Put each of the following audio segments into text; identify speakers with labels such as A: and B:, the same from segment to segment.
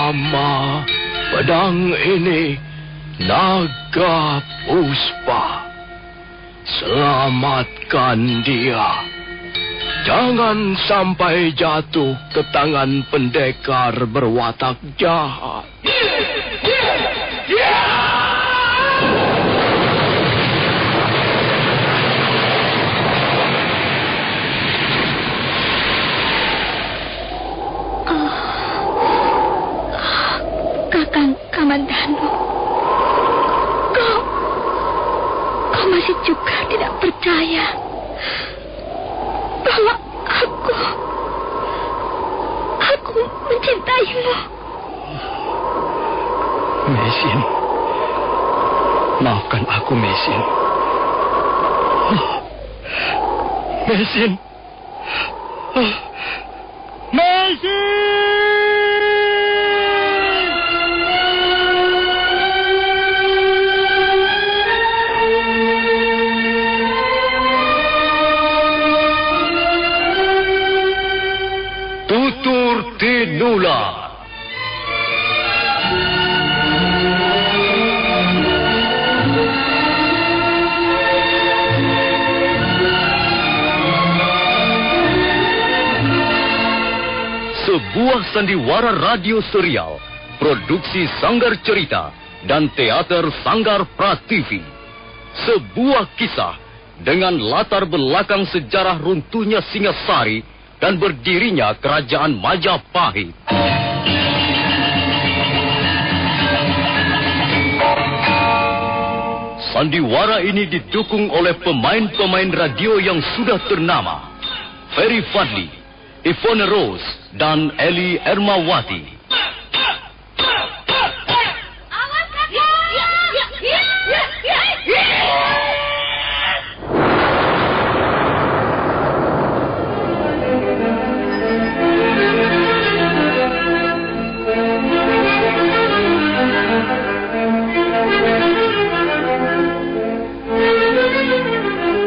A: Nama pedang ini Naga Puspa. Selamatkan dia. Jangan sampai jatuh ke tangan pendekar berwatak jahat.
B: Kakang Kamandanu, kau masih juga tidak percaya bahwa aku mencintaimu.
A: Mesin, maafkan aku, Mesin. Mesin. Mesin! Tutur Tinula. Sebuah sandiwara radio serial, produksi Sanggar Cerita dan Teater Sanggar Prativi. Sebuah kisah dengan latar belakang sejarah runtuhnya Singasari dan berdirinya Kerajaan Majapahit. Sandiwara ini didukung oleh pemain-pemain radio yang sudah ternama. Ferry Fadli, Ivone Rose, dan Eli Ermawati.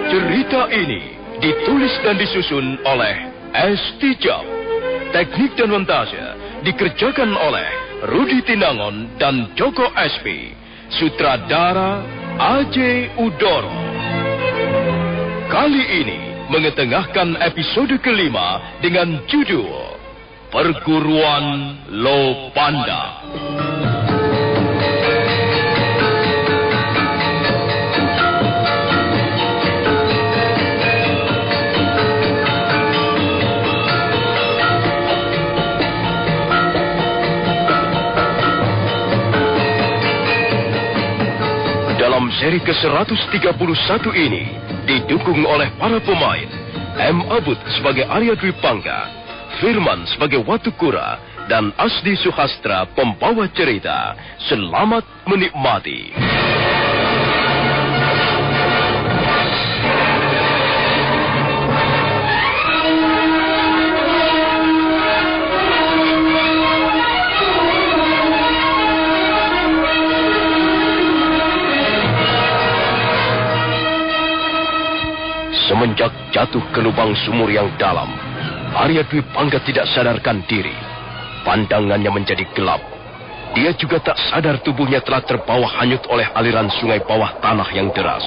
A: Cerita ini ditulis dan disusun oleh S. Tijab. Teknik dan montase dikerjakan oleh Rudi Tinangon dan Joko SP. Sutradara A.J. Udoro. Kali ini mengetengahkan episode kelima dengan judul Perguruan Lopanda. Dalam seri ke-131 ini didukung oleh para pemain M. Abud sebagai Arya Dwi Pangga, Firman sebagai Watu Kura, dan Asdi Suhastra pembawa cerita. Selamat menikmati. Semenjak jatuh ke lubang sumur yang dalam, Arya Dwi Pangga tidak sadarkan diri. Pandangannya menjadi gelap. Dia juga tak sadar tubuhnya telah terbawa hanyut oleh aliran sungai bawah tanah yang deras.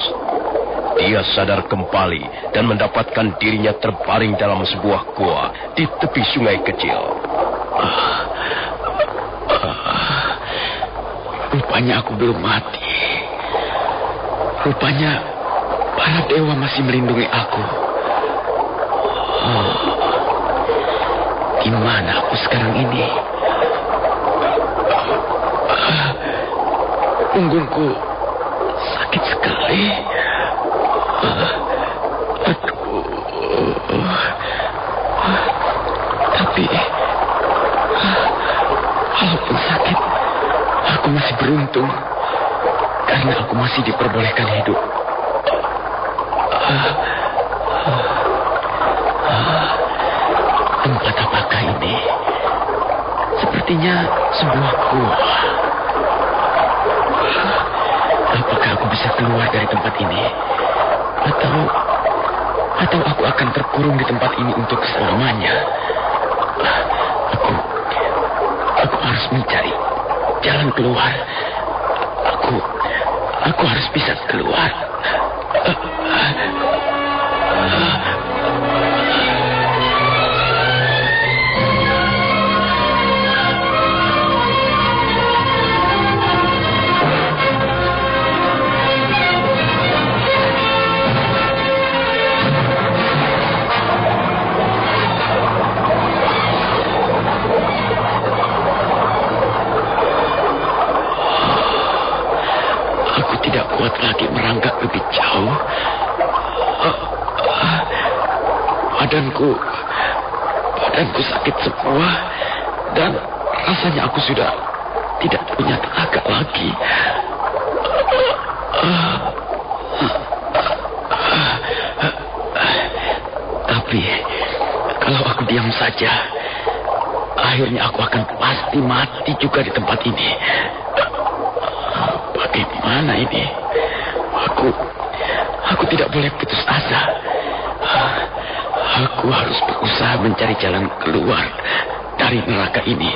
A: Dia sadar kembali dan mendapatkan dirinya terbaring dalam sebuah gua di tepi sungai kecil. Rupanya aku belum mati. Rupanya para dewa masih melindungi aku. Di mana aku sekarang ini? Punggungku sakit sekali. Tapi walaupun sakit, aku masih beruntung karena aku masih diperbolehkan hidup. Tempat apakah ini? Sepertinya sebuah gua. Apakah aku bisa keluar dari tempat ini? Atau aku akan terkurung di tempat ini untuk selamanya? Aku harus
C: harus mencari jalan keluar. Aku harus bisa keluar. Kuat lagi merangkak lebih jauh. Badanku sakit semua dan rasanya aku sudah tidak punya tenaga lagi. Tapi kalau aku diam saja, akhirnya aku akan pasti mati juga di tempat ini. Bagaimana ini? Aku tidak boleh putus asa. Aku harus berusaha mencari jalan keluar dari neraka ini.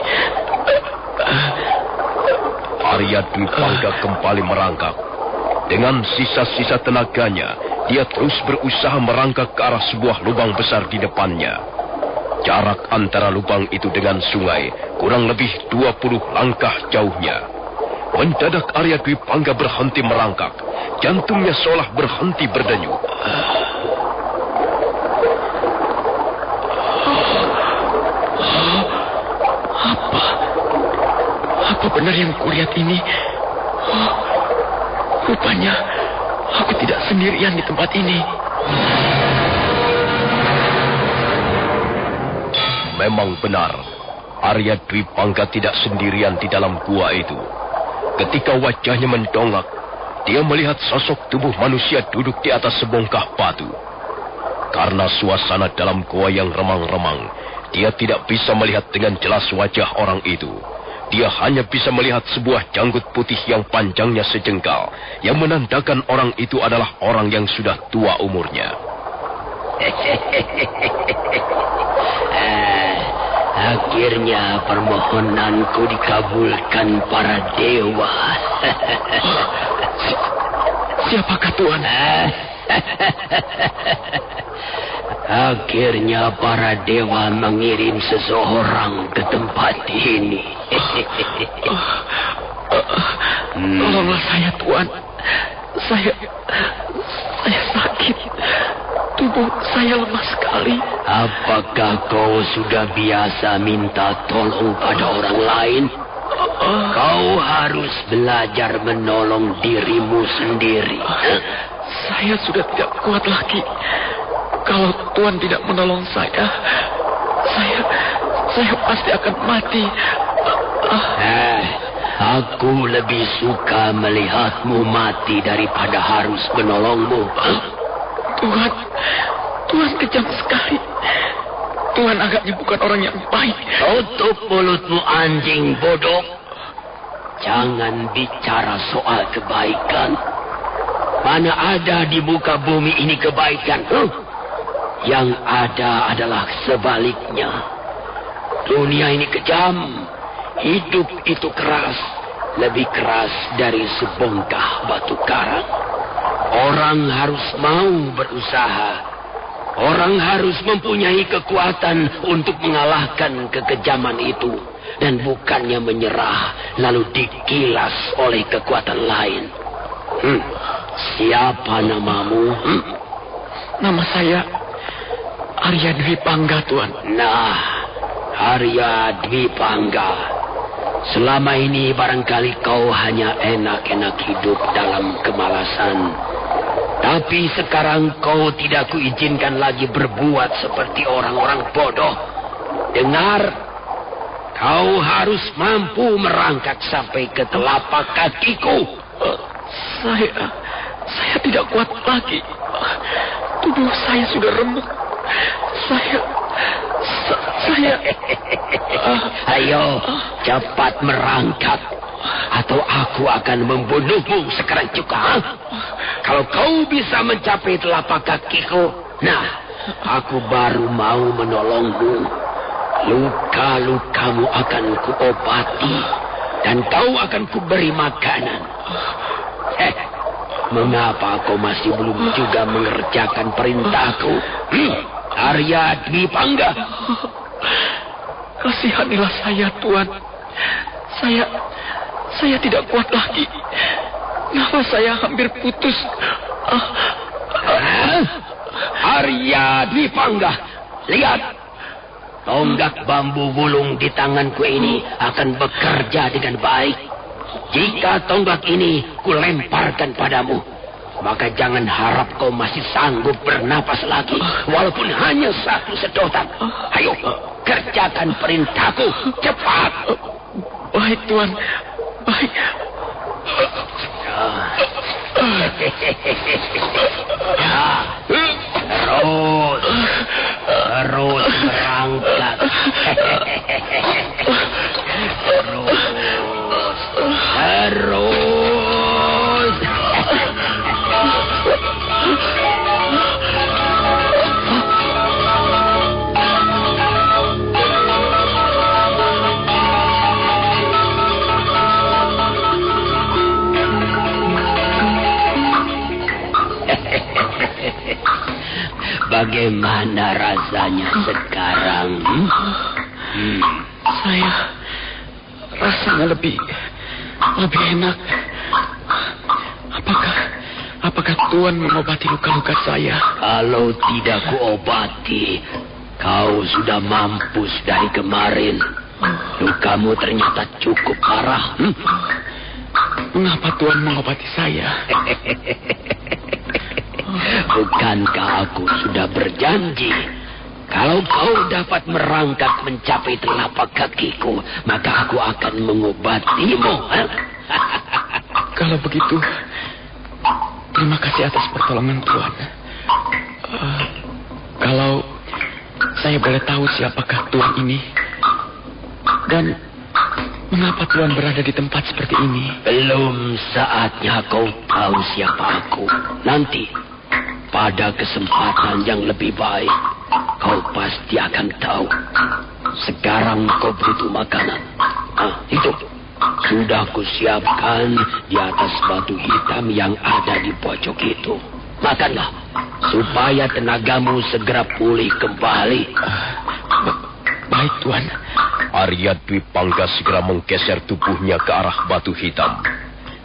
A: Arya Dwi Pangga kembali merangkak. Dengan sisa-sisa tenaganya, dia terus berusaha merangkak ke arah sebuah lubang besar di depannya. Jarak antara lubang itu dengan sungai kurang lebih 20 langkah jauhnya. Mendadak Arya Dwi Pangga berhenti merangkak. Jantungnya seolah berhenti berdenyut.
C: Apa benar yang kulihat ini? Rupanya aku tidak sendirian di tempat ini.
A: Memang benar, Arya Dwi Pangga tidak sendirian di dalam gua itu. Ketika wajahnya mendongak, dia melihat sosok tubuh manusia duduk di atas sebongkah batu. Karena suasana dalam gua yang remang-remang, dia tidak bisa melihat dengan jelas wajah orang itu. Dia hanya bisa melihat sebuah janggut putih yang panjangnya sejengkal, yang menandakan orang itu adalah orang yang sudah tua umurnya.
D: Akhirnya permohonanku dikabulkan para dewa.
C: Siapakah Tuan?
D: Akhirnya para dewa mengirim seseorang ke tempat ini.
C: Tolonglah saya, Tuan. Saya sakit. Tubuh saya lemah sekali.
D: Apakah kau sudah biasa minta tolong pada orang lain? Kau harus belajar menolong dirimu sendiri.
C: Saya sudah tidak kuat lagi. Kalau Tuan tidak menolong saya pasti akan mati.
D: Aku lebih suka melihatmu mati daripada harus menolongmu.
C: Tuan kejam sekali. Tuan agaknya bukan orang yang baik.
D: Tutup mulutmu, anjing bodoh. Jangan bicara soal kebaikan. Mana ada di muka bumi ini kebaikan? Yang ada adalah sebaliknya. Dunia ini kejam. Hidup itu keras. Lebih keras dari sebongkah batu karang. Orang harus mau berusaha. Orang harus mempunyai kekuatan untuk mengalahkan kekejaman itu. Dan bukannya menyerah lalu dikilas oleh kekuatan lain. Siapa namamu?
C: Nama saya Arya Dwi Pangga, Tuan.
D: Nah, Arya Dwi Pangga. Selama ini barangkali kau hanya enak-enak hidup dalam kemalasan. Tapi sekarang kau tidak kuizinkan lagi berbuat seperti orang-orang bodoh. Dengar, kau harus mampu merangkak sampai ke telapak kakiku.
C: Saya tidak kuat lagi. Tubuh saya sudah remuk. Saya
D: Ayo, cepat merangkak. Atau aku akan membunuhmu sekarang juga. Kalau kau bisa mencapai telapak kakiku, nah, aku baru mau menolongmu. Luka-lukamu akan kuobati dan kau akan kuberi makanan. Mengapa kau masih belum juga mengerjakan perintahku? Arya Dwi Pangga.
C: Kasihanilah saya, Tuan. Saya tidak kuat lagi. Nafas saya hampir putus.
D: Arya Dwi Pangga, lihat. Tonggak bambu wulung di tanganku ini akan bekerja dengan baik. Jika tonggak ini kulemparkan padamu, maka jangan harap kau masih sanggup bernapas lagi, walaupun hanya satu sedotan. Ayo, kerjakan perintahku, cepat.
C: Baik, Tuan. Baik.
D: Terus berangkat. Terus. Bagaimana rasanya sekarang?
C: Saya rasanya lebih enak. Apakah Tuan mengobati luka-luka saya?
D: Kalau tidak kuobati, kau sudah mampus dari kemarin. Lukamu ternyata cukup parah.
C: Mengapa Tuan mengobati saya?
D: Bukankah aku sudah berjanji, kalau kau dapat merangkak mencapai telapak kakiku, maka aku akan mengobatimu.
C: Kalau begitu, terima kasih atas pertolongan Tuan. Kalau saya boleh tahu siapakah Tuan ini, dan mengapa Tuan berada di tempat seperti ini?
D: Belum saatnya kau tahu siapa aku. Nanti, pada kesempatan yang lebih baik, kau pasti akan tahu. Sekarang kau butuh makanan. Itu sudah kusiapkan di atas batu hitam yang ada di pojok itu. Makanlah, supaya tenagamu segera pulih kembali.
C: Baik, Tuan.
A: Arya Dwi Pangga segera menggeser tubuhnya ke arah batu hitam.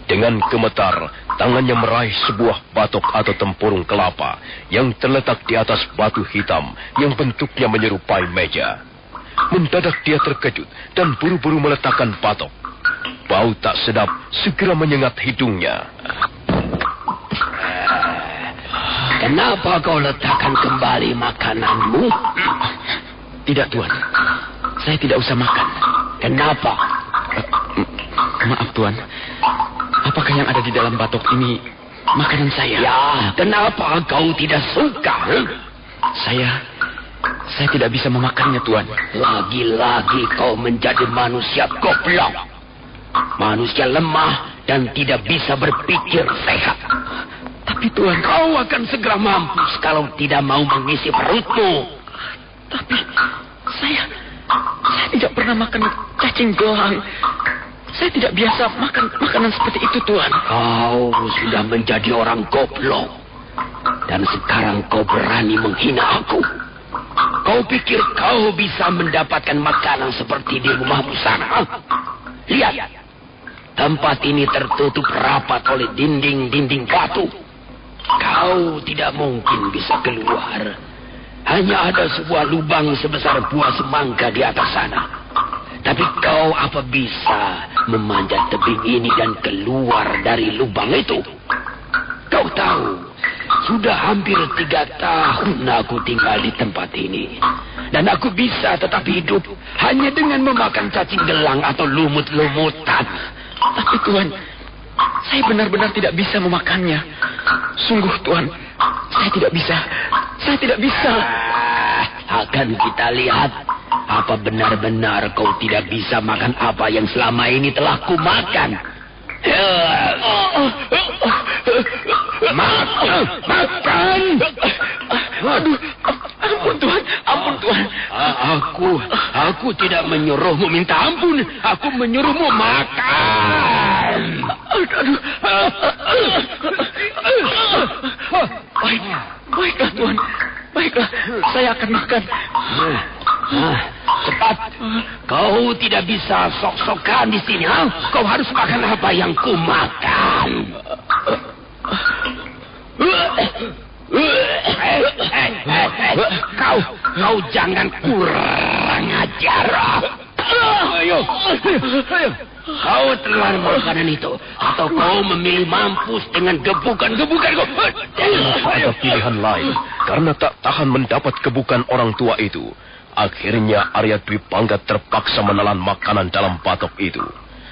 A: Dengan gemetar, tangannya meraih sebuah batok atau tempurung kelapa yang terletak di atas batu hitam yang bentuknya menyerupai meja. Mendadak dia terkejut dan buru-buru meletakkan batok. Bau tak sedap segera menyengat hidungnya.
D: Kenapa kau letakkan kembali makananmu?
C: Tidak, Tuan. Saya tidak usah makan.
D: Kenapa?
C: Maaf, Tuan. Apakah yang ada di dalam batok ini makanan saya?
D: Ya, kenapa kau tidak suka?
C: Saya tidak bisa memakannya, Tuan.
D: Lagi-lagi kau menjadi manusia goblok. Manusia lemah dan tidak bisa berpikir sehat.
C: Tapi, Tuan,
D: kau akan segera mampus kalau tidak mau mengisi perutmu.
C: Tapi saya tidak pernah makan cacing gelang. Saya tidak biasa makan makanan seperti itu, Tuan.
D: Kau sudah menjadi orang goblok. Dan sekarang kau berani menghina aku. Kau pikir kau bisa mendapatkan makanan seperti di rumahmu sana? Lihat. Tempat ini tertutup rapat oleh dinding-dinding batu. Kau tidak mungkin bisa keluar. Hanya ada sebuah lubang sebesar buah semangka di atas sana. Tapi kau apa bisa memanjat tebing ini dan keluar dari lubang itu? Kau tahu, sudah hampir 3 tahun aku tinggal di tempat ini. Dan aku bisa tetap hidup hanya dengan memakan cacing gelang atau lumut-lumutan.
C: Tapi, Tuan, saya benar-benar tidak bisa memakannya. Sungguh, Tuan, saya tidak bisa. Saya tidak bisa.
D: Akan kita lihat. Apa benar-benar kau tidak bisa makan apa yang selama ini telah kumakan? Makan!
C: Aduh, Ampun Tuhan, ampun Tuhan.
D: Aku tidak menyuruhmu minta ampun. Aku menyuruhmu makan.
C: Aduh. Baiklah Tuhan. Baiklah, saya akan makan.
D: Cepat. Kau tidak bisa sok-sokan di sini. Kau harus makan apa yang ku makan. Kau jangan kurang ajar. Ayo. Kau telan makanan itu, atau kau memilih mampus dengan gebukan-gebukan kau.
A: Ada pilihan lain, karena tak tahan mendapat gebukan orang tua itu. Akhirnya Arya Dwi Pangga terpaksa menelan makanan dalam patok itu.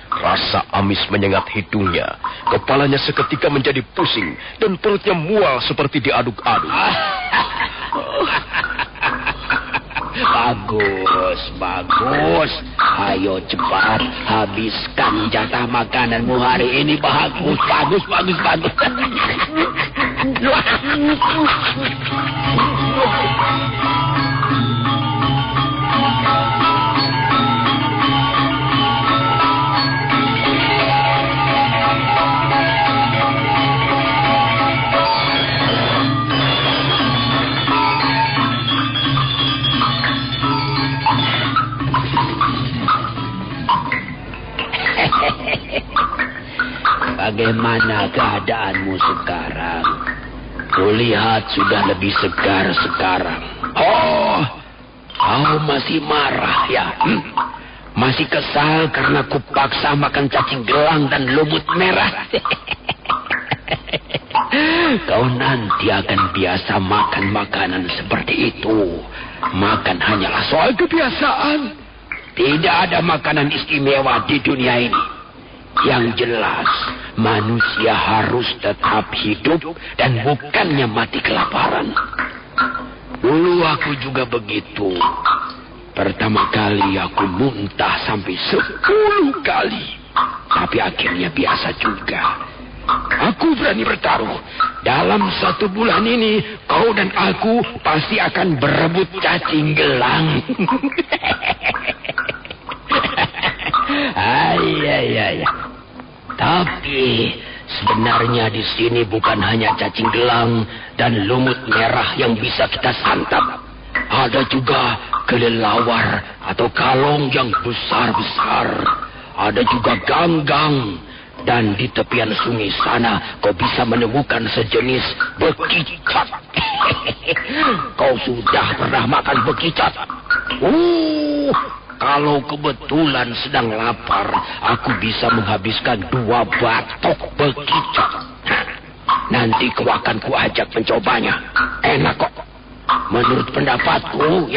A: Rasa amis menyengat hidungnya, kepalanya seketika menjadi pusing, dan perutnya mual seperti diaduk-aduk.
D: Bagus. Ayo cepat habiskan jatah makananmu hari ini. Bagus. Bagaimana keadaanmu sekarang? Kulihat sudah lebih segar sekarang. Oh, kau masih marah ya? Masih kesal karena kupaksa makan cacing gelang dan lumut merah? Kau nanti akan biasa makan makanan seperti itu. Makan hanyalah soal kebiasaan. Tidak ada makanan istimewa di dunia ini. Yang jelas, manusia harus tetap hidup dan bukannya mati kelaparan. Dulu aku juga begitu. Pertama kali aku muntah sampai 10 kali. Tapi akhirnya biasa juga. Aku berani bertaruh. Dalam 1 bulan ini, kau dan aku pasti akan berebut cacing gelang. Ay. Tapi sebenarnya di sini bukan hanya cacing gelang dan lumut merah yang bisa kita santap. Ada juga kelelawar atau kalong yang besar-besar. Ada juga ganggang. Dan di tepian sungai sana kau bisa menemukan sejenis bekicot. Kau sudah pernah makan bekicot? Kalau kebetulan sedang lapar, aku bisa menghabiskan 2 batok bekicot. Nanti kau akan kuajak mencobanya. Enak kok. Menurut pendapatku,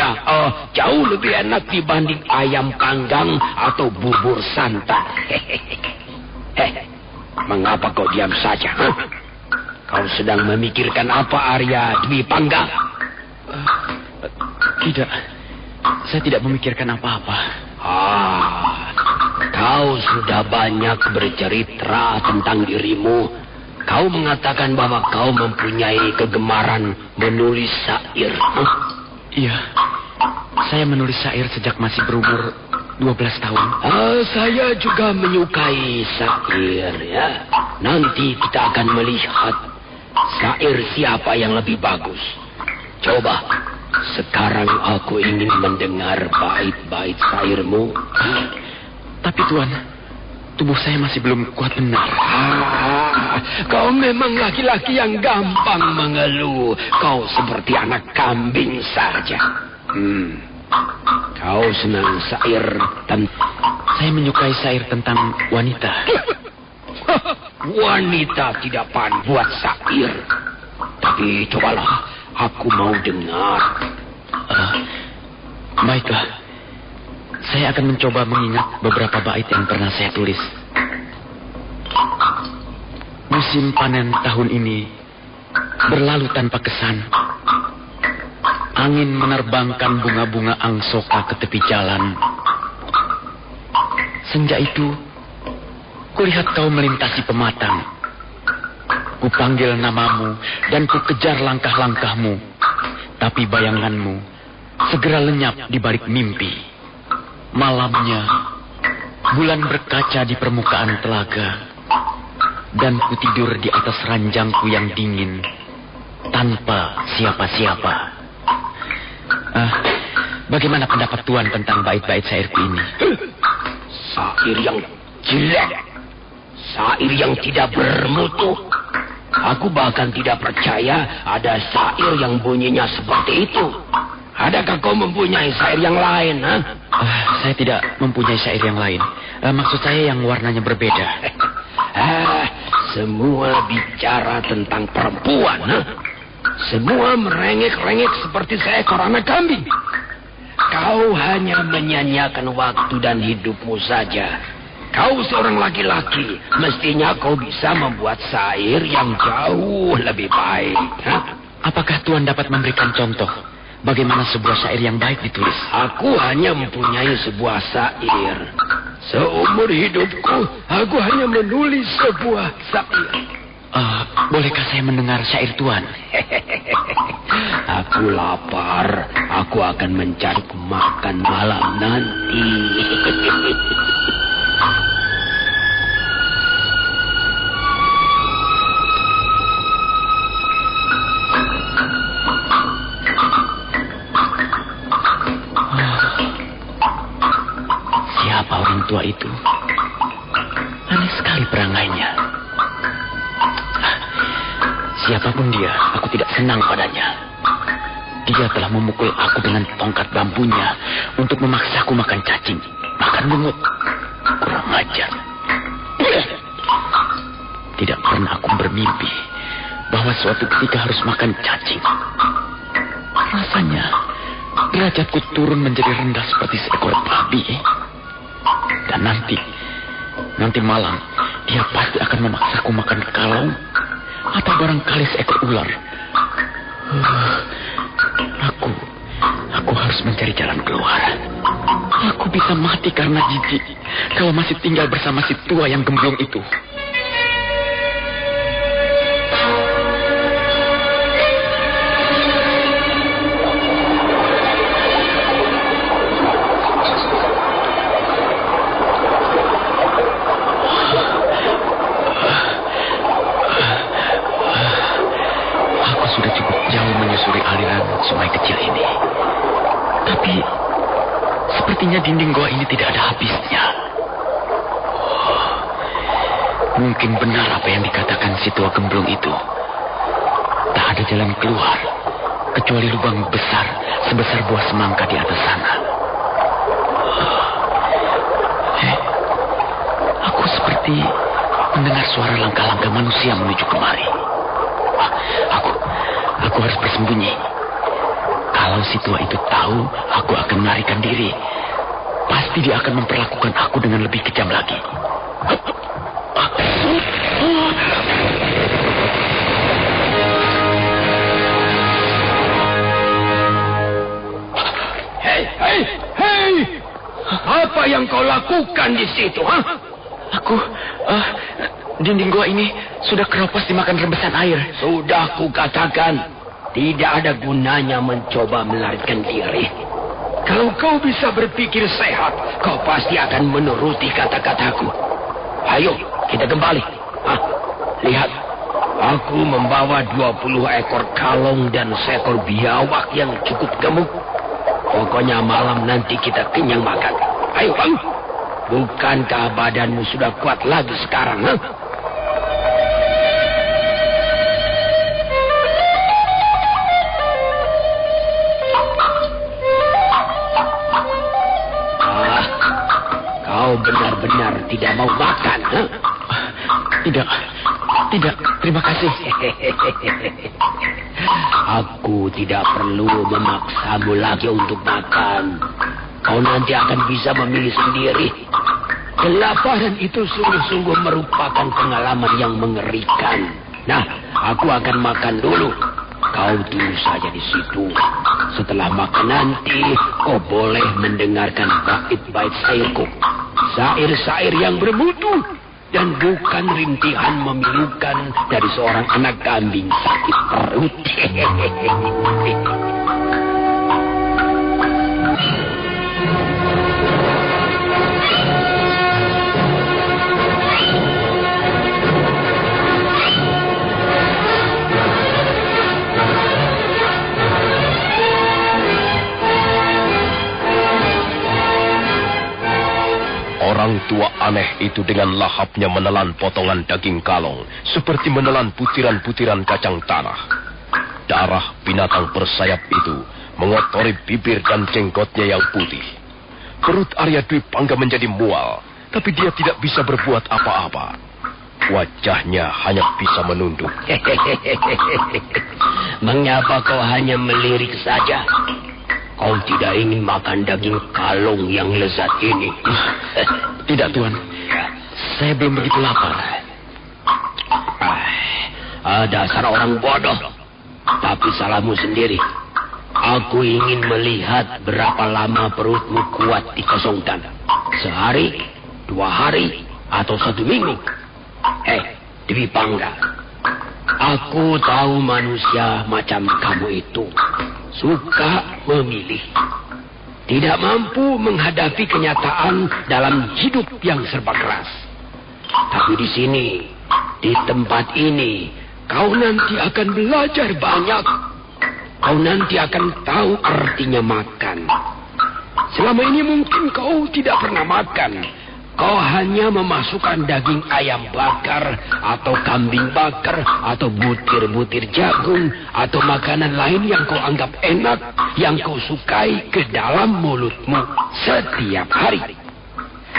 D: jauh lebih enak dibanding ayam panggang atau bubur santan. Mengapa kau diam saja? Kau sedang memikirkan apa, Arya Dwi Pangga?
C: Tidak. Saya tidak memikirkan apa-apa.
D: Kau sudah banyak bercerita tentang dirimu. Kau mengatakan bahwa kau mempunyai kegemaran menulis syair.
C: Iya. Saya menulis syair sejak masih berumur 12 tahun.
D: Saya juga menyukai syair ya. Nanti kita akan melihat syair siapa yang lebih bagus. Coba. Sekarang aku ingin mendengar bait-bait syairmu.
C: Tapi Tuan, tubuh saya masih belum kuat benar.
D: Kau memang laki-laki yang gampang mengeluh. Kau seperti anak kambing saja. Kau senang syair
C: Saya menyukai syair tentang wanita.
D: Wanita tidak pandai buat syair. Tapi cobalah, aku mau dengar.
C: Baiklah. Saya akan mencoba mengingat beberapa bait yang pernah saya tulis. Musim panen tahun ini berlalu tanpa kesan. Angin menerbangkan bunga-bunga angsoka ke tepi jalan. Senja itu, kulihat kau melintasi pematang. Kupanggil namamu dan kukejar langkah-langkahmu. Tapi bayanganmu segera lenyap di balik mimpi. Malamnya, bulan berkaca di permukaan telaga. Dan ku tidur di atas ranjangku yang dingin, tanpa siapa-siapa. Bagaimana pendapat Tuan tentang bait-bait syairku ini?
D: Syair yang jelek. Syair yang tidak bermutu. Aku bahkan tidak percaya ada syair yang bunyinya seperti itu. Adakah kau mempunyai syair yang lain?
C: Saya tidak mempunyai syair yang lain. Maksud saya yang warnanya berbeda.
D: Semua bicara tentang perempuan. Semua merengek-rengek seperti seekor anak kambing. Kau hanya menyanyiakan waktu dan hidupmu saja. Kau seorang laki-laki, mestinya kau bisa membuat syair yang jauh lebih baik.
C: Apakah Tuan dapat memberikan contoh bagaimana sebuah syair yang baik ditulis?
D: Aku hanya mempunyai sebuah syair. Seumur hidupku, aku hanya menulis sebuah syair.
C: Bolehkah saya mendengar syair Tuan?
D: Aku lapar. Aku akan mencari makan malam nanti.
C: Siapa orang tua itu? Aneh sekali perangainya. Siapapun dia, aku tidak senang padanya. Dia telah memukul aku dengan tongkat bambunya untuk memaksaku makan cacing, makan bungut. Kurang ajar. Tidak pernah aku bermimpi bahwa suatu ketika harus makan cacing. Rasanya derajatku turun menjadi rendah seperti seekor babi. Dan nanti malam dia pasti akan memaksaku makan kalong atau barangkali seekor ular. Aku harus mencari jalan keluar. Aku bisa mati karena jijik kalau masih tinggal bersama si tua yang gemblong itu. Sungai kecil ini. Tapi sepertinya dinding gua ini tidak ada habisnya. Mungkin benar apa yang dikatakan si tua gemblong itu. Tak ada jalan keluar kecuali lubang besar sebesar buah semangka di atas sana. Aku seperti mendengar suara langkah-langkah manusia menuju kemari. Aku harus bersembunyi. Kalau si tua itu tahu aku akan melarikan diri, pasti dia akan memperlakukan aku dengan lebih kejam lagi.
D: Hei! Apa yang kau lakukan di situ,
C: Dinding gua ini sudah keropos dimakan rebesan air.
D: Sudah kukatakan. Tidak ada gunanya mencoba melarikan diri. Kalau kau bisa berpikir sehat, kau pasti akan menuruti kata-kataku. Ayo, kita kembali. Lihat, aku membawa 20 ekor kalong dan seekor biawak yang cukup gemuk. Pokoknya malam nanti kita kenyang makan. Ayo, Bang. Bukankah badanmu sudah kuat lagi sekarang, Kau benar-benar tidak mau makan,
C: Tidak, terima kasih.
D: Aku tidak perlu memaksamu lagi untuk makan. Kau nanti akan bisa memilih sendiri. Kelaparan itu sungguh-sungguh merupakan pengalaman yang mengerikan. Nah, aku akan makan dulu. Kau tunggu saja di situ. Setelah makan nanti, kau boleh mendengarkan bait-bait syairku. Syair-syair yang bermutu dan bukan rintihan memilukan dari seorang anak kambing sakit perut.
A: Orang tua aneh itu dengan lahapnya menelan potongan daging kalong, seperti menelan butiran-butiran kacang tanah. Darah binatang bersayap itu mengotori bibir dan jenggotnya yang putih. Perut Arya Dwi Pangga menjadi mual, tapi dia tidak bisa berbuat apa-apa. Wajahnya hanya bisa menunduk.
D: Mengapa kau hanya melirik saja? Kau tidak ingin makan daging kalong yang lezat ini?
C: Tidak, Tuan. Saya belum begitu lapar.
D: Dasar orang bodoh. Tapi salahmu sendiri. Aku ingin melihat berapa lama perutmu kuat dikosongkan. Sehari, 2 hari, atau 1 minggu. Dwi Pangga. Aku tahu manusia macam kamu itu suka memilih. Tidak mampu menghadapi kenyataan dalam hidup yang serba keras. Tapi di sini, di tempat ini, kau nanti akan belajar banyak. Kau nanti akan tahu artinya makan. Selama ini mungkin kau tidak pernah makan. Kau hanya memasukkan daging ayam bakar, atau kambing bakar, atau butir-butir jagung, atau makanan lain yang kau anggap enak, yang kau sukai ke dalam mulutmu setiap hari.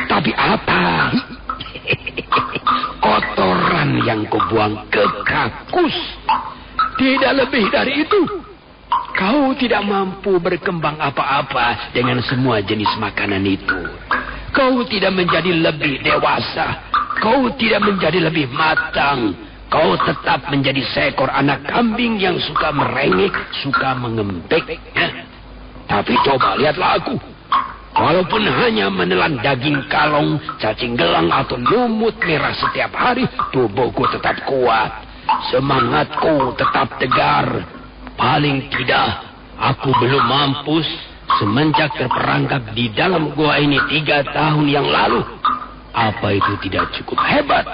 D: Tapi apa? Kotoran yang kau buang ke kakus. Tidak lebih dari itu. Kau tidak mampu berkembang apa-apa dengan semua jenis makanan itu. Kau tidak menjadi lebih dewasa. Kau tidak menjadi lebih matang. Kau tetap menjadi seekor anak kambing yang suka merengek, suka mengembek. Ya? Tapi coba lihatlah aku. Walaupun hanya menelan daging kalong, cacing gelang, atau lumut merah setiap hari, tubuhku tetap kuat. Semangatku tetap tegar. Paling tidak, aku belum mampus semenjak terperangkap di dalam gua ini 3 tahun yang lalu. Apa itu tidak cukup hebat?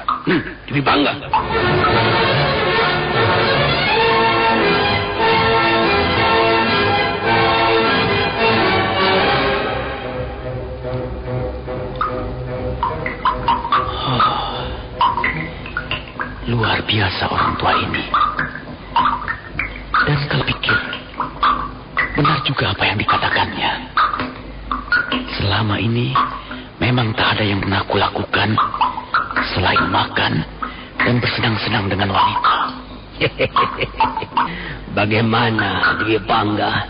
D: Dwi Pangga.
C: Luar biasa orang tua ini. Dan kalau pikir, benar juga apa yang dikatakannya. Selama ini, memang tak ada yang pernah aku lakukan selain makan dan bersenang-senang dengan wanita.
D: Bagaimana, Dwi Pangga?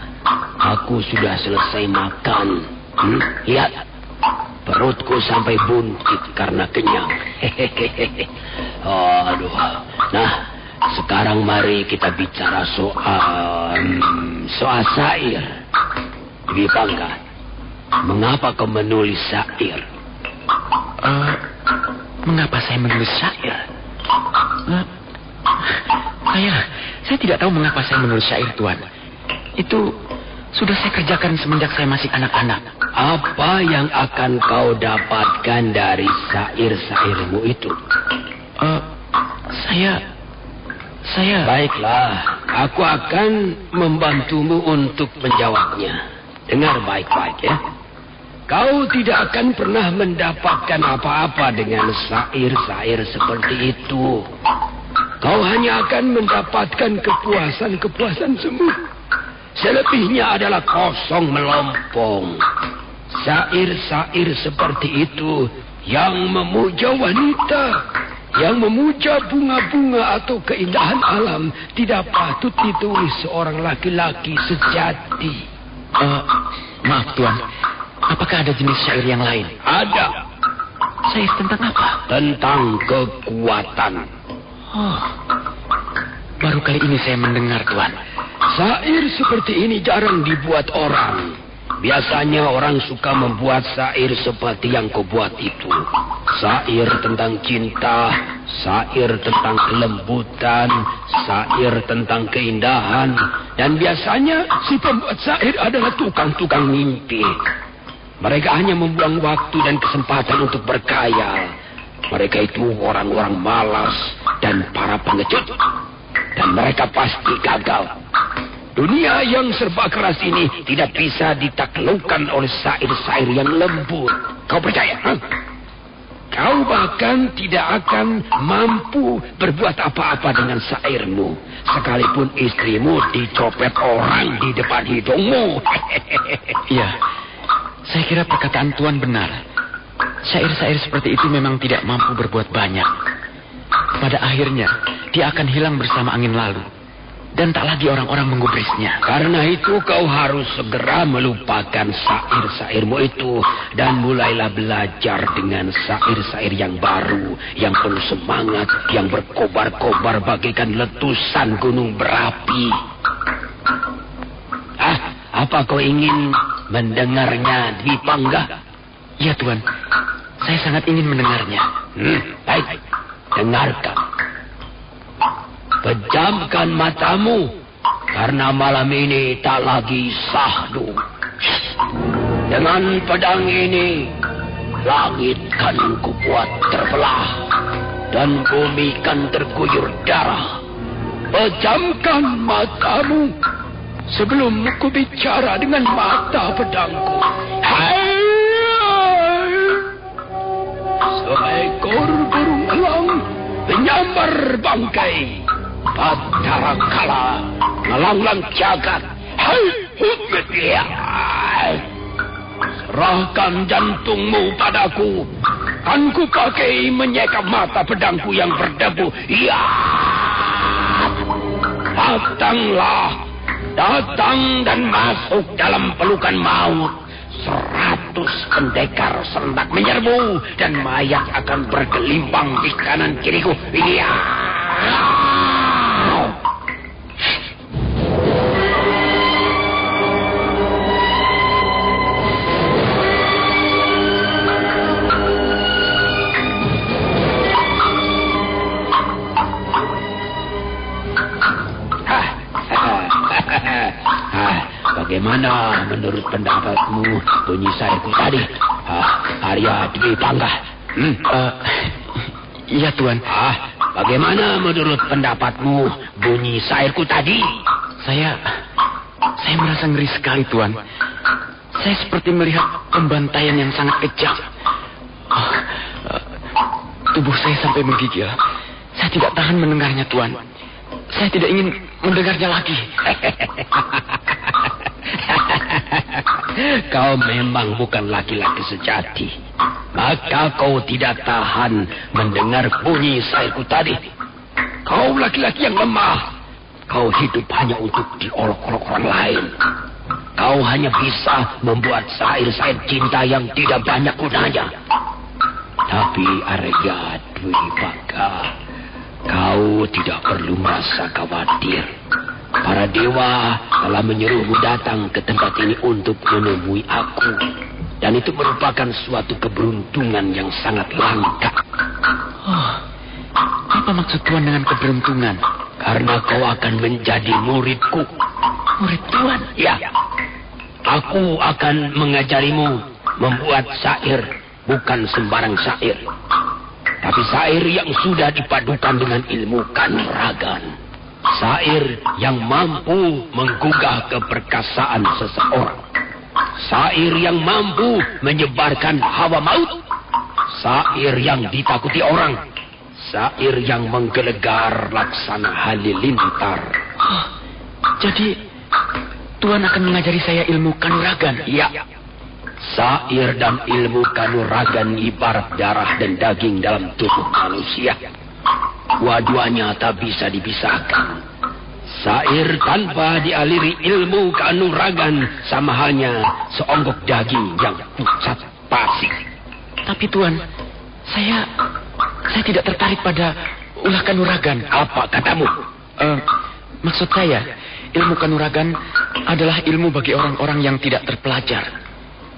D: Aku sudah selesai makan. Lihat, perutku sampai buncit karena kenyang. Aduh. Nah, sekarang mari kita bicara soal syair. Dwi Pangga, mengapa kau menulis syair?
C: Mengapa saya menulis syair? Saya tidak tahu mengapa saya menulis syair, Tuan. Itu sudah saya kerjakan semenjak saya masih anak-anak.
D: Apa yang akan kau dapatkan dari syair-syairmu itu? Saya... Baiklah, aku akan membantumu untuk menjawabnya. Dengar baik-baik ya. Kau tidak akan pernah mendapatkan apa-apa dengan syair-syair seperti itu. Kau hanya akan mendapatkan kepuasan-kepuasan semu. Selebihnya adalah kosong melompong. Syair-syair seperti itu yang memuja wanita, yang memuja bunga-bunga atau keindahan alam, tidak patut ditulis seorang laki-laki sejati.
C: Maaf, Tuan. Apakah ada jenis syair yang lain?
D: Ada.
C: Syair tentang apa?
D: Tentang kekuatan.
C: Baru kali ini saya mendengar, Tuan.
D: Syair seperti ini jarang dibuat orang. Biasanya orang suka membuat syair seperti yang kau buat itu. Syair tentang cinta, syair tentang kelembutan, syair tentang keindahan. Dan biasanya si pembuat syair adalah tukang-tukang mimpi. Mereka hanya membuang waktu dan kesempatan untuk berkhayal. Mereka itu orang-orang malas dan para pengecut. Dan mereka pasti gagal. Dunia yang serba keras ini tidak bisa ditaklukkan oleh syair-syair yang lembut. Kau percaya? Kau bahkan tidak akan mampu berbuat apa-apa dengan syairmu, sekalipun istrimu dicopet orang di depan hidungmu.
C: Iya, saya kira perkataan Tuan benar. Syair-syair seperti itu memang tidak mampu berbuat banyak. Pada akhirnya, dia akan hilang bersama angin lalu. Dan tak lagi orang-orang menggubrisnya.
D: Karena itu kau harus segera melupakan syair-syairmu itu dan mulailah belajar dengan syair-syair yang baru, yang penuh semangat, yang berkobar-kobar bagaikan letusan gunung berapi. Apa kau ingin mendengarnya, Dwi Pangga?
C: Ya, Tuan. Saya sangat ingin mendengarnya.
D: Baik, dengarkan. Pejamkan matamu, karena malam ini tak lagi sahdu. Dengan pedang ini, langit kan kubuat terbelah, dan bumi kan terguyur darah. Pejamkan matamu, sebelum ku bicara dengan mata pedangku. Hai! Seekor burung elang menyambar bangkai. Batara kala melanglang jagat. Hai! Serahkan jantungmu padaku. Kan ku pakai menyekap mata pedangku yang berdebu. Ya! Datang dan masuk dalam pelukan maut. 100 pendekar serentak menyerbu dan mayat akan bergelimpang di kanan kiriku. Iya. Bagaimana menurut pendapatmu bunyi syairku tadi, Arya Dwi Pangga?
C: Iya, Tuan.
D: Bagaimana menurut pendapatmu bunyi syairku tadi?
C: Saya merasa ngeri sekali, Tuan. Saya seperti melihat pembantaian yang sangat kejam. Tubuh saya sampai menggigil. Saya tidak tahan mendengarnya, Tuan. Saya tidak ingin mendengarnya lagi.
D: Kau memang bukan laki-laki sejati. Maka kau tidak tahan mendengar bunyi syairku tadi. Kau laki-laki yang lemah. Kau hidup hanya untuk diolok-olok orang lain. Kau hanya bisa membuat syair-syair cinta yang tidak banyak gunanya. Tapi Arya Dwi Pangga, kau tidak perlu merasa khawatir. Para dewa telah menyuruhmu datang ke tempat ini untuk menemui aku. Dan itu merupakan suatu keberuntungan yang sangat langka.
C: Apa maksud Tuan dengan keberuntungan?
D: Karena kau akan menjadi muridku.
C: Murid Tuan?
D: Ya. Aku akan mengajarimu membuat syair, bukan sembarang syair. Tapi syair yang sudah dipadukan dengan ilmu kanuragan. Syair yang mampu menggugah keperkasaan seseorang. Syair yang mampu menyebarkan hawa maut. Syair yang ditakuti orang. Syair yang menggelegar laksana halilintar.
C: Jadi Tuan akan mengajari saya ilmu kanuragan?
D: Ya. Syair dan ilmu kanuragan ibarat darah dan daging dalam tubuh manusia. Dua-duanya tak bisa dipisahkan. Syair tanpa dialiri ilmu kanuragan sama hanya seonggok daging yang pucat pasir.
C: Tapi Tuan, saya tidak tertarik pada ulah kanuragan.
D: Apa katamu?
C: Maksud saya, ilmu kanuragan adalah ilmu bagi orang-orang yang tidak terpelajar.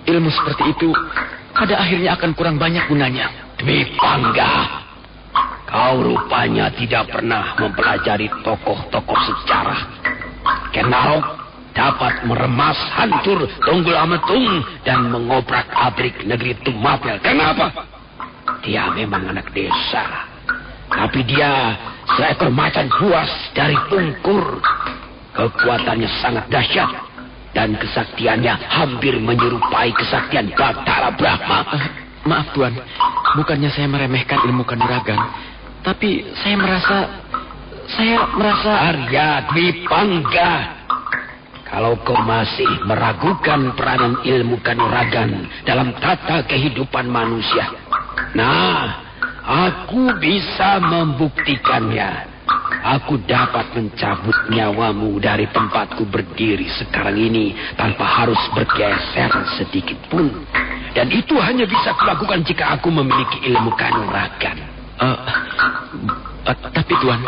C: Ilmu seperti itu pada akhirnya akan kurang banyak gunanya.
D: Dwi Pangga, kau rupanya tidak pernah mempelajari tokoh-tokoh sejarah. Kenal dapat meremas hancur Tunggul Ametung dan mengobrak-abrik negeri Tumapel. Kenapa? Dia memang anak desa. Tapi dia seekor macan buas dari Pungkur. Kekuatannya sangat dahsyat. Dan kesaktiannya hampir menyerupai kesaktian Batara Brahma.
C: Maaf Tuan, Bukannya saya meremehkan ilmu kanuragan, tapi saya merasa...
D: Arya Dwi Pangga, kalau kau masih meragukan peranan ilmu kanuragan dalam tata kehidupan manusia, nah, aku bisa membuktikannya. Aku dapat mencabut nyawamu dari tempatku berdiri sekarang ini tanpa harus bergeser sedikit pun. Dan itu hanya bisa kulakukan jika aku memiliki ilmu kanuragan.
C: Tapi Tuan,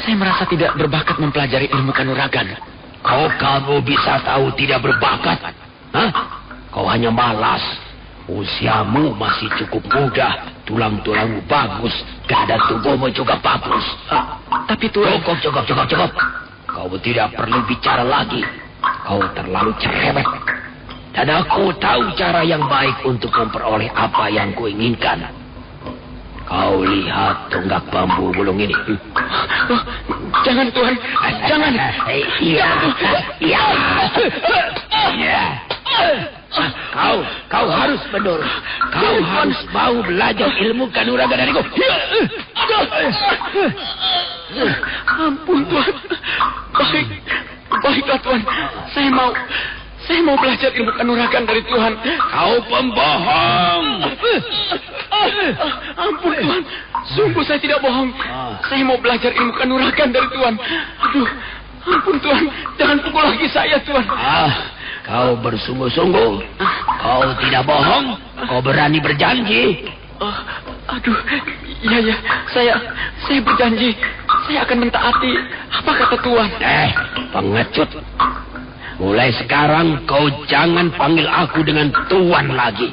C: saya merasa tidak berbakat mempelajari ilmu kanuragan.
D: Kamu bisa tahu tidak berbakat? Hah? Kau hanya malas. Usiamu masih cukup muda, tulang-tulangmu bagus, keadaan tubuhmu juga bagus.
C: Tapi Tuan...
D: Cukup. Kau tidak perlu bicara lagi. Kau terlalu cerewet. Dan aku tahu cara yang baik untuk memperoleh apa yang kuinginkan. Kau lihat tonggak bambu bulung ini.
C: Jangan Tuan, jangan.
D: Iya. Kau harus menurut. Kau harus mau belajar ilmu kanuragan dariku.
C: Ampun Tuan. Baiklah Tuan. Saya mau belajar ilmu kanuragan dari Tuhan.
D: Kau pembohong.
C: Ampun Tuhan. Sungguh saya tidak bohong. Saya mau belajar ilmu kanuragan dari Tuhan. Aduh, ampun Tuhan. Jangan pukul lagi saya Tuhan.
D: Kau bersungguh-sungguh. Kau tidak bohong. Kau berani berjanji.
C: Aduh, iya. Saya berjanji. Saya akan mentaati apa kata Tuhan.
D: Pengecut. Mulai sekarang kau jangan panggil aku dengan Tuan lagi.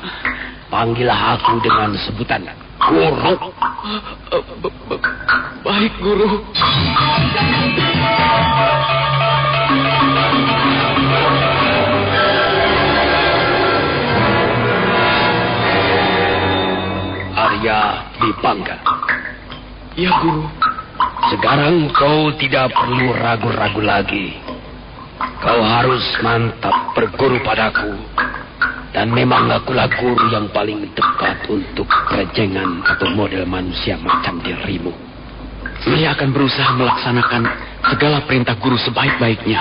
D: Panggillah aku dengan sebutan Guru.
C: Baik, Guru.
A: Arya Dwi Pangga.
C: Ya, Guru.
D: Sekarang kau tidak perlu ragu-ragu lagi. Kau harus mantap berguru padaku. Dan memang akulah guru yang paling tepat untuk kejengan atau model manusia macam dirimu.
C: Saya akan berusaha melaksanakan segala perintah guru sebaik-baiknya.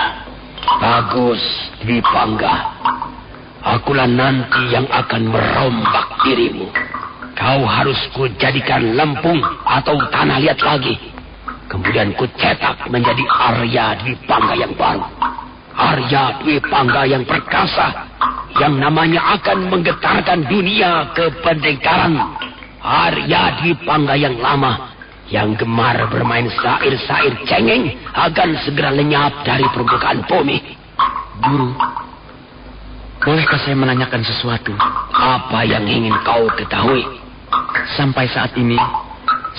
D: Bagus, Dwi Pangga. Akulah nanti yang akan merombak dirimu. Kau harus kujadikan lempung atau tanah liat lagi. Kemudian kucetak menjadi Arya Dwi Pangga yang baru. Arya Dwi Pangga yang perkasa, yang namanya akan menggetarkan dunia kependekaran. Arya Dwi Pangga yang lama, yang gemar bermain syair-syair cengeng, akan segera lenyap dari permukaan bumi.
C: Guru, bolehkah saya menanyakan sesuatu?
D: Apa yang ingin kau ketahui?
C: Sampai saat ini,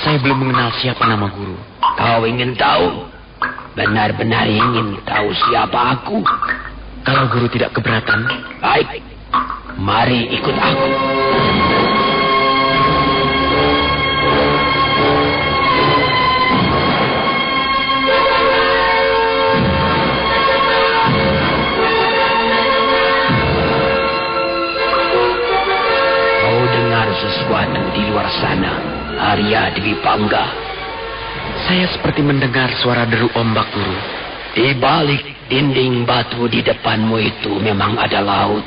C: saya belum mengenal siapa nama guru.
D: Kau ingin tahu? Benar-benar ingin tahu siapa aku?
C: Kalau guru tidak keberatan.
D: Baik, mari ikut aku. Kau dengar sesuatu di luar sana, Arya Dwi Pangga?
C: Saya seperti mendengar suara deru ombak, Guru.
D: Di balik dinding batu di depanmu itu memang ada laut.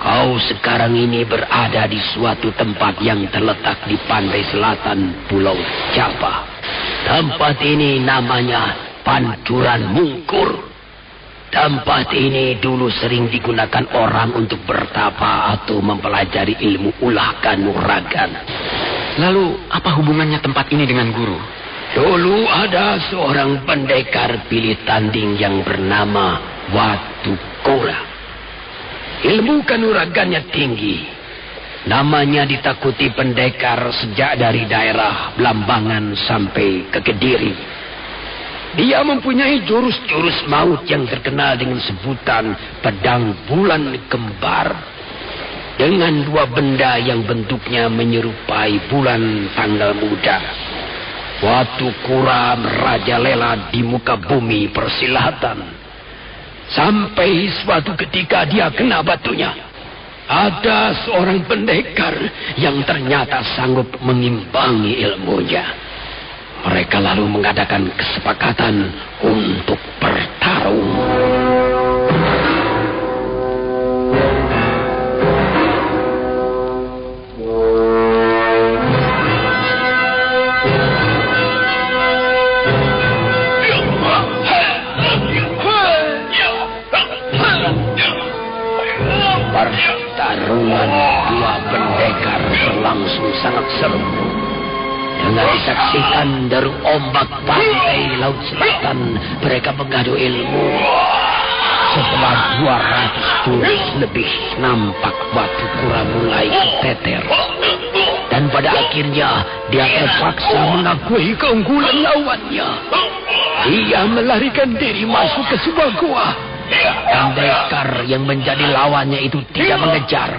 D: Kau sekarang ini berada di suatu tempat yang terletak di pantai selatan Pulau Java. Tempat ini namanya Pancuran Mungkur. Tempat ini dulu sering digunakan orang untuk bertapa atau mempelajari ilmu ulah kanuragan.
C: Lalu, apa hubungannya tempat ini dengan guru?
D: Dulu ada seorang pendekar pilih tanding yang bernama Watu Kora. Ilmu kanuragannya tinggi. Namanya ditakuti pendekar sejak dari daerah Blambangan sampai ke Kediri. Dia mempunyai jurus-jurus maut yang terkenal dengan sebutan pedang bulan kembar. Dengan dua benda yang bentuknya menyerupai bulan tanggal muda. Watu Kura merajalela di muka bumi persilatan. Sampai suatu ketika dia kena batunya. ada seorang pendekar yang ternyata sanggup mengimbangi ilmunya. Mereka lalu mengadakan kesepakatan untuk bertarung. Pertarungan dua pendekar berlangsung sangat seru. Dengan disaksikan dari ombak pantai Laut Selatan, mereka mengadu ilmu. Setelah 200 jurus lebih, nampak Batu Kura mulai keteter. Dan pada akhirnya, dia terpaksa mengakui keunggulan lawannya. Ia melarikan diri masuk ke sebuah gua. Pendekar yang menjadi lawannya itu tidak mengejar,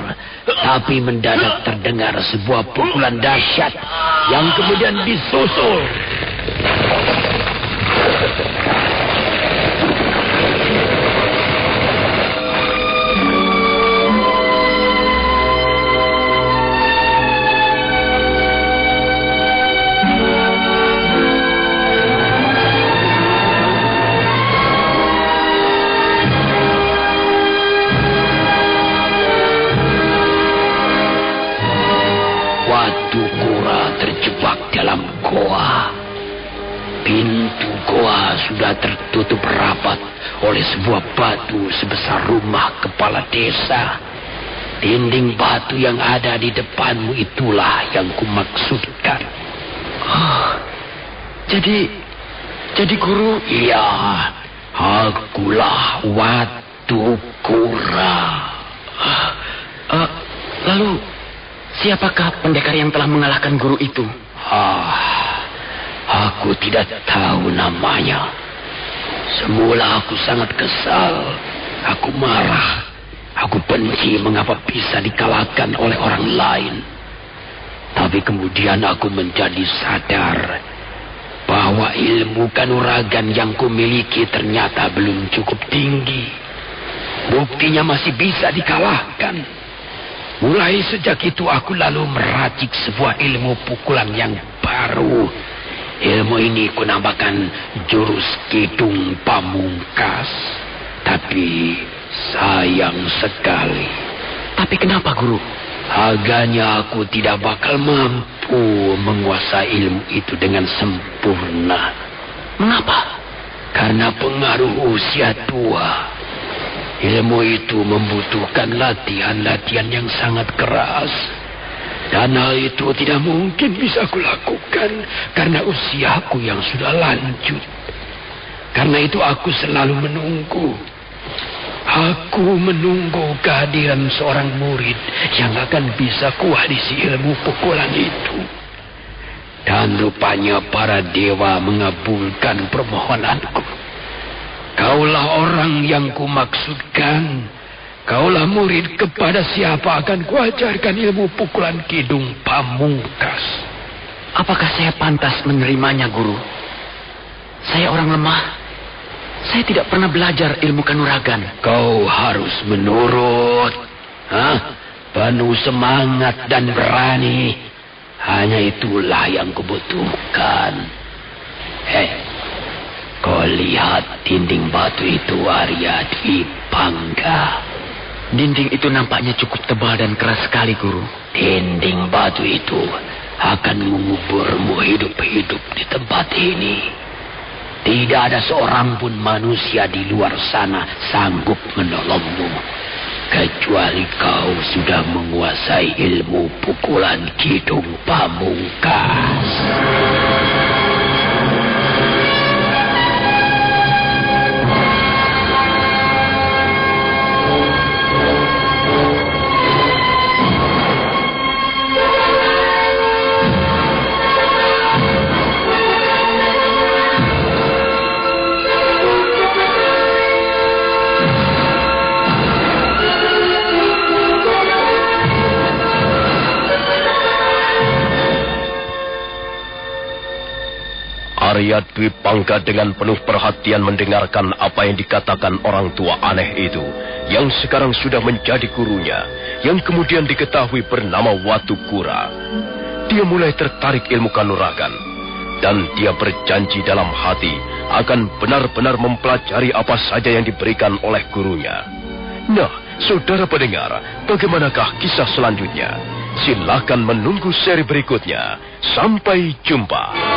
D: tapi mendadak terdengar sebuah pukulan dahsyat yang kemudian disusul. Batu Kura terjebak dalam goa. Pintu goa sudah tertutup rapat oleh sebuah batu sebesar rumah kepala desa. Dinding batu yang ada di depanmu itulah yang kumaksudkan.
C: Oh, jadi guru?
D: Iya, akulah Batu Kura.
C: Lalu siapakah pendekar yang telah mengalahkan guru itu?
D: Aku tidak tahu namanya. Semula aku sangat kesal. Aku marah. Aku benci mengapa bisa dikalahkan oleh orang lain. Tapi kemudian aku menjadi sadar bahwa ilmu kanuragan yang kumiliki ternyata belum cukup tinggi. Buktinya masih bisa dikalahkan. Mulai sejak itu aku lalu meracik sebuah ilmu pukulan yang baru. Ilmu ini kunamakan jurus Kidung Pamungkas. Tapi sayang sekali.
C: Tapi kenapa, guru?
D: Agaknya aku tidak bakal mampu menguasai ilmu itu dengan sempurna.
C: Mengapa?
D: Karena pengaruh usia tua. Ilmu itu membutuhkan latihan-latihan yang sangat keras. Dan hal itu tidak mungkin bisa kulakukan karena usiaku yang sudah lanjut. Karena itu aku selalu menunggu. Aku menunggu kehadiran seorang murid yang akan bisa kuwarisi ilmu pukulan itu. Dan rupanya para dewa mengabulkan permohonanku. Kaulah orang yang kumaksudkan. Kaulah murid kepada siapa akan kuajarkan ilmu pukulan Kidung Pamungkas.
C: Apakah saya pantas menerimanya, guru? Saya orang lemah. Saya tidak pernah belajar ilmu kanuragan.
D: Kau harus menurut. Penuh semangat dan berani. Hanya itulah yang kubutuhkan. Kau lihat dinding batu itu, Arya Dwi Pangga.
C: Dinding itu nampaknya cukup tebal dan keras sekali, guru.
D: Dinding batu itu akan menguburmu hidup-hidup di tempat ini. Tidak ada seorang pun manusia di luar sana sanggup menolongmu. Kecuali kau sudah menguasai ilmu pukulan Kidung Pamungkas.
A: Arya Dwi Pangga dengan penuh perhatian mendengarkan apa yang dikatakan orang tua aneh itu, yang sekarang sudah menjadi gurunya, yang kemudian diketahui bernama Watu Kura. Dia mulai tertarik ilmu kanuragan, dan dia berjanji dalam hati akan benar-benar mempelajari apa saja yang diberikan oleh gurunya. Nah, saudara pendengar, bagaimanakah kisah selanjutnya? Silakan menunggu seri berikutnya. Sampai jumpa.